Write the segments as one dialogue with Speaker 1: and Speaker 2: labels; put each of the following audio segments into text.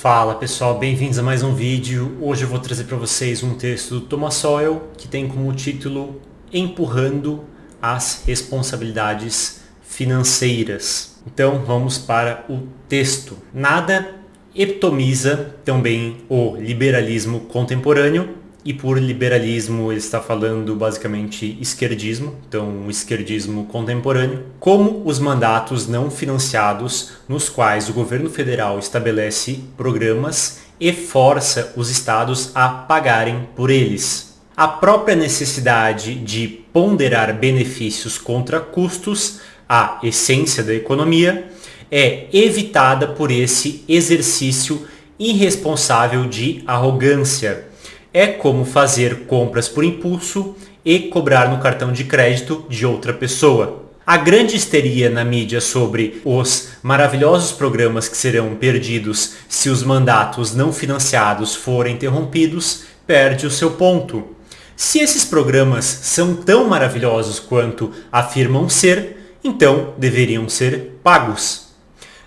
Speaker 1: Fala pessoal, bem-vindos a mais um vídeo. Hoje eu vou trazer para vocês um texto do Thomas Sowell que tem como título Empurrando as Responsabilidades Financeiras. Então vamos para o texto. Nada epitomiza tão bem o liberalismo contemporâneo, e por liberalismo ele está falando basicamente esquerdismo, então um esquerdismo contemporâneo, como os mandatos não financiados nos quais o governo federal estabelece programas e força os estados a pagarem por eles. A própria necessidade de ponderar benefícios contra custos, a essência da economia, é evitada por esse exercício irresponsável de arrogância. É como fazer compras por impulso e cobrar no cartão de crédito de outra pessoa. A grande histeria na mídia sobre os maravilhosos programas que serão perdidos se os mandatos não financiados forem interrompidos perde o seu ponto. Se esses programas são tão maravilhosos quanto afirmam ser, então deveriam ser pagos.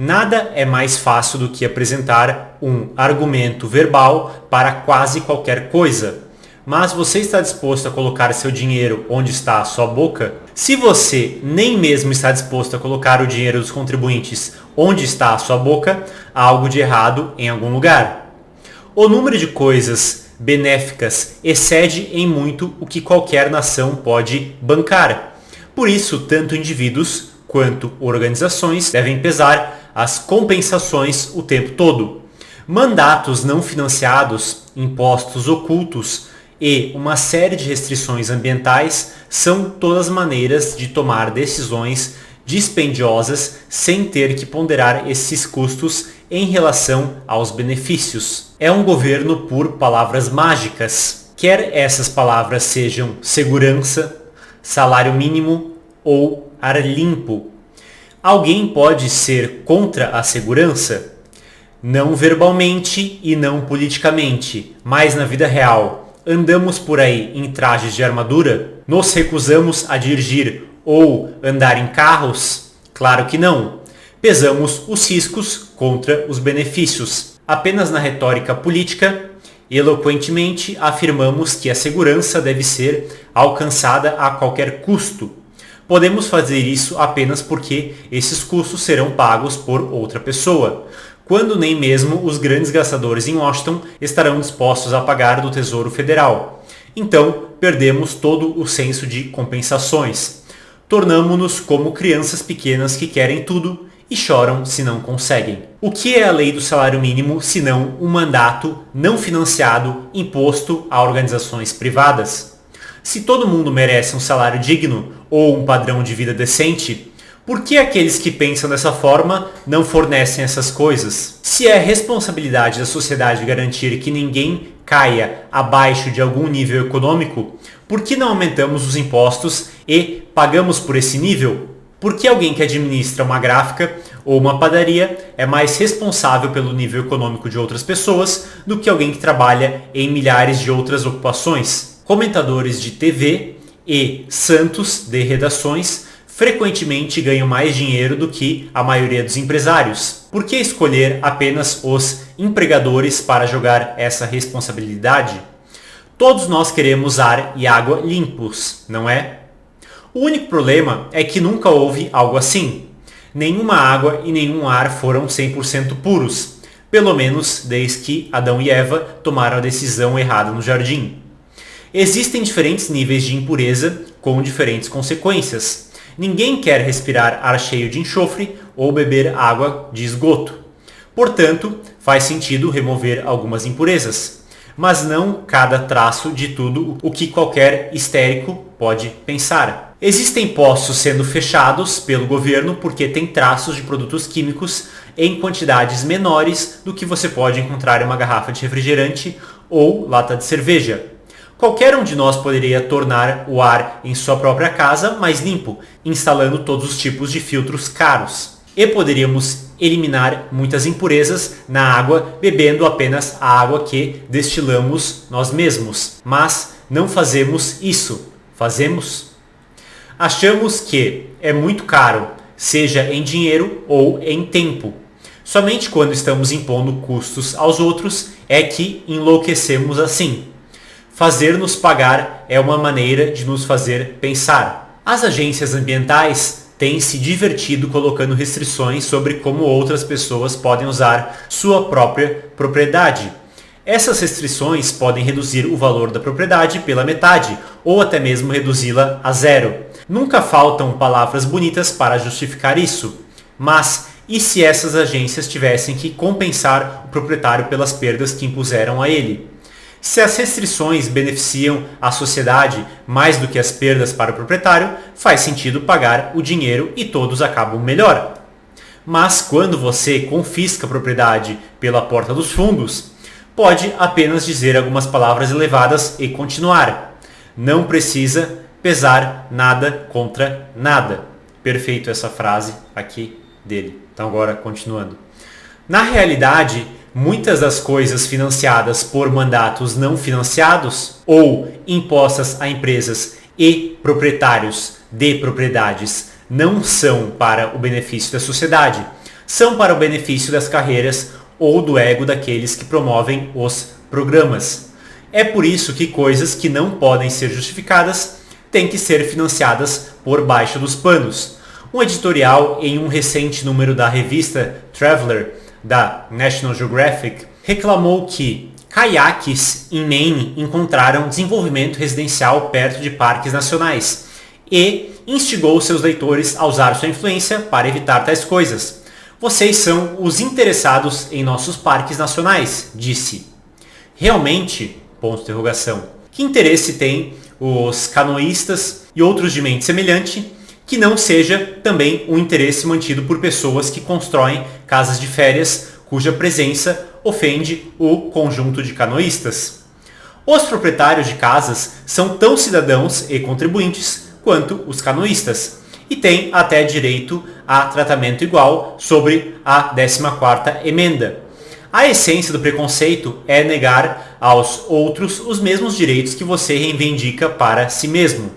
Speaker 1: Nada é mais fácil do que apresentar um argumento verbal para quase qualquer coisa. Mas você está disposto a colocar seu dinheiro onde está a sua boca? Se você nem mesmo está disposto a colocar o dinheiro dos contribuintes onde está a sua boca, há algo de errado em algum lugar. O número de coisas benéficas excede em muito o que qualquer nação pode bancar. Por isso, tanto indivíduos quanto organizações devem pesar as compensações o tempo todo. Mandatos não financiados, impostos ocultos e uma série de restrições ambientais são todas maneiras de tomar decisões dispendiosas sem ter que ponderar esses custos em relação aos benefícios. É um governo por palavras mágicas. Quer essas palavras sejam segurança, salário mínimo ou ar limpo. Alguém pode ser contra a segurança? Não verbalmente e não politicamente, mas na vida real. Andamos por aí em trajes de armadura? Nos recusamos a dirigir ou andar em carros? Claro que não. Pesamos os riscos contra os benefícios. Apenas na retórica política, eloquentemente afirmamos que a segurança deve ser alcançada a qualquer custo. Podemos fazer isso apenas porque esses custos serão pagos por outra pessoa, quando nem mesmo os grandes gastadores em Washington estarão dispostos a pagar do Tesouro Federal. Então, perdemos todo o senso de compensações. Tornamo-nos como crianças pequenas que querem tudo e choram se não conseguem. O que é a lei do salário mínimo senão um mandato não financiado imposto a organizações privadas? Se todo mundo merece um salário digno ou um padrão de vida decente, por que aqueles que pensam dessa forma não fornecem essas coisas? Se é responsabilidade da sociedade garantir que ninguém caia abaixo de algum nível econômico, por que não aumentamos os impostos e pagamos por esse nível? Por que alguém que administra uma gráfica ou uma padaria é mais responsável pelo nível econômico de outras pessoas do que alguém que trabalha em milhares de outras ocupações? Comentadores de TV e santos de redações frequentemente ganham mais dinheiro do que a maioria dos empresários. Por que escolher apenas os empregadores para jogar essa responsabilidade? Todos nós queremos ar e água limpos, não é? O único problema é que nunca houve algo assim. Nenhuma água e nenhum ar foram 100% puros, pelo menos desde que Adão e Eva tomaram a decisão errada no jardim. Existem diferentes níveis de impureza com diferentes consequências. Ninguém quer respirar ar cheio de enxofre ou beber água de esgoto. Portanto, faz sentido remover algumas impurezas, mas não cada traço de tudo o que qualquer histérico pode pensar. Existem poços sendo fechados pelo governo porque tem traços de produtos químicos em quantidades menores do que você pode encontrar em uma garrafa de refrigerante ou lata de cerveja. Qualquer um de nós poderia tornar o ar em sua própria casa mais limpo, instalando todos os tipos de filtros caros. E poderíamos eliminar muitas impurezas na água bebendo apenas a água que destilamos nós mesmos. Mas não fazemos isso. Fazemos? Achamos que é muito caro, seja em dinheiro ou em tempo. Somente quando estamos impondo custos aos outros é que enlouquecemos assim. Fazer-nos pagar é uma maneira de nos fazer pensar. As agências ambientais têm se divertido colocando restrições sobre como outras pessoas podem usar sua própria propriedade. Essas restrições podem reduzir o valor da propriedade pela metade ou até mesmo reduzi-la a zero. Nunca faltam palavras bonitas para justificar isso. Mas e se essas agências tivessem que compensar o proprietário pelas perdas que impuseram a ele? Se as restrições beneficiam a sociedade mais do que as perdas para o proprietário, faz sentido pagar o dinheiro e todos acabam melhor. Mas quando você confisca a propriedade pela porta dos fundos, pode apenas dizer algumas palavras elevadas e continuar. Não precisa pesar nada contra nada. Perfeito essa frase aqui dele. Então agora continuando. Na realidade, muitas das coisas financiadas por mandatos não financiados ou impostas a empresas e proprietários de propriedades não são para o benefício da sociedade, são para o benefício das carreiras ou do ego daqueles que promovem os programas. É por isso que coisas que não podem ser justificadas têm que ser financiadas por baixo dos panos. Um editorial em um recente número da revista Traveler, da National Geographic, reclamou que caiaques em Maine encontraram desenvolvimento residencial perto de parques nacionais e instigou seus leitores a usar sua influência para evitar tais coisas. Vocês são os interessados em nossos parques nacionais, disse. Realmente? Ponto de interrogação. Que interesse tem os canoístas e outros de mente semelhante que não seja também um interesse mantido por pessoas que constroem casas de férias cuja presença ofende o conjunto de canoístas? Os proprietários de casas são tão cidadãos e contribuintes quanto os canoístas e têm até direito a tratamento igual sobre a 14ª emenda. A essência do preconceito é negar aos outros os mesmos direitos que você reivindica para si mesmo.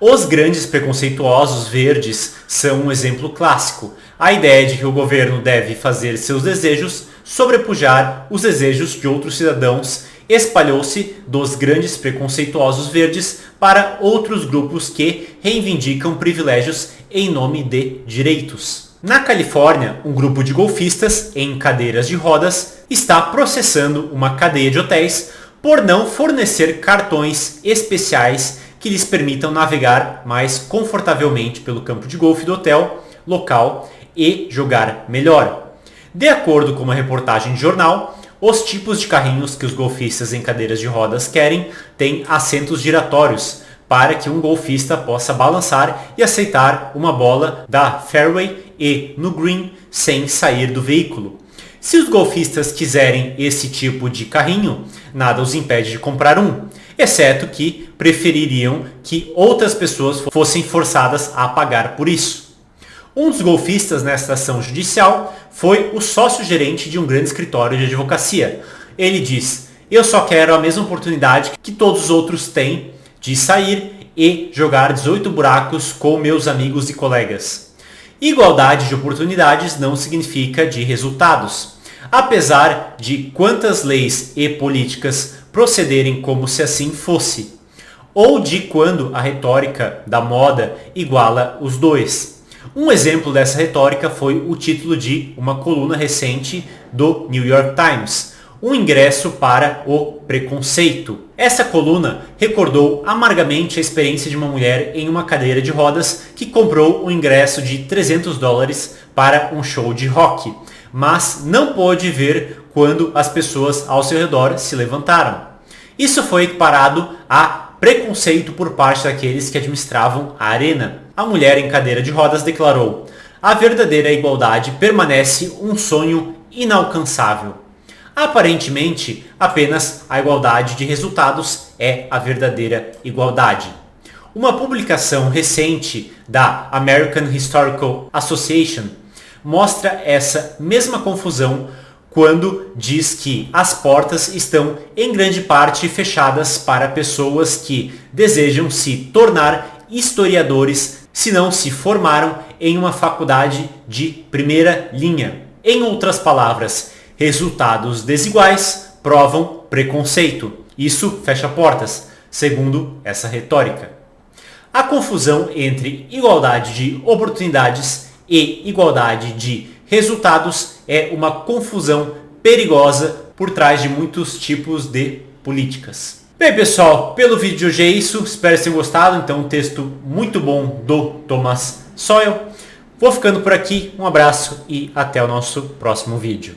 Speaker 1: Os grandes preconceituosos verdes são um exemplo clássico. A ideia de que o governo deve fazer seus desejos sobrepujar os desejos de outros cidadãos espalhou-se dos grandes preconceituosos verdes para outros grupos que reivindicam privilégios em nome de direitos. Na Califórnia, um grupo de golfistas em cadeiras de rodas está processando uma cadeia de hotéis por não fornecer cartões especiais que lhes permitam navegar mais confortavelmente pelo campo de golfe do hotel local e jogar melhor. De acordo com uma reportagem de jornal, os tipos de carrinhos que os golfistas em cadeiras de rodas querem têm assentos giratórios para que um golfista possa balançar e aceitar uma bola da fairway e no green sem sair do veículo. Se os golfistas quiserem esse tipo de carrinho, nada os impede de comprar um, exceto que prefeririam que outras pessoas fossem forçadas a pagar por isso. Um dos golfistas nesta ação judicial foi o sócio-gerente de um grande escritório de advocacia. Ele diz: "Eu só quero a mesma oportunidade que todos os outros têm de sair e jogar 18 buracos com meus amigos e colegas." Igualdade de oportunidades não significa de resultados. Apesar de quantas leis e políticas procederem como se assim fosse, ou de quando a retórica da moda iguala os dois. Um exemplo dessa retórica foi o título de uma coluna recente do New York Times, Um ingresso para o preconceito. Essa coluna recordou amargamente a experiência de uma mulher em uma cadeira de rodas que comprou um ingresso de $300 para um show de rock, mas não pôde ver quando as pessoas ao seu redor se levantaram. Isso foi equiparado a preconceito por parte daqueles que administravam a arena. A mulher em cadeira de rodas declarou: "A verdadeira igualdade permanece um sonho inalcançável. Aparentemente, apenas a igualdade de resultados é a verdadeira igualdade." Uma publicação recente da American Historical Association mostra essa mesma confusão quando diz que as portas estão em grande parte fechadas para pessoas que desejam se tornar historiadores se não se formaram em uma faculdade de primeira linha. Em outras palavras, resultados desiguais provam preconceito. Isso fecha portas, segundo essa retórica. A confusão entre igualdade de oportunidades e igualdade de resultados é uma confusão perigosa por trás de muitos tipos de políticas. Bem, pessoal, pelo vídeo de hoje é isso. Espero que tenham gostado. Então, um texto muito bom do Thomas Sowell. Vou ficando por aqui. Um abraço e até o nosso próximo vídeo.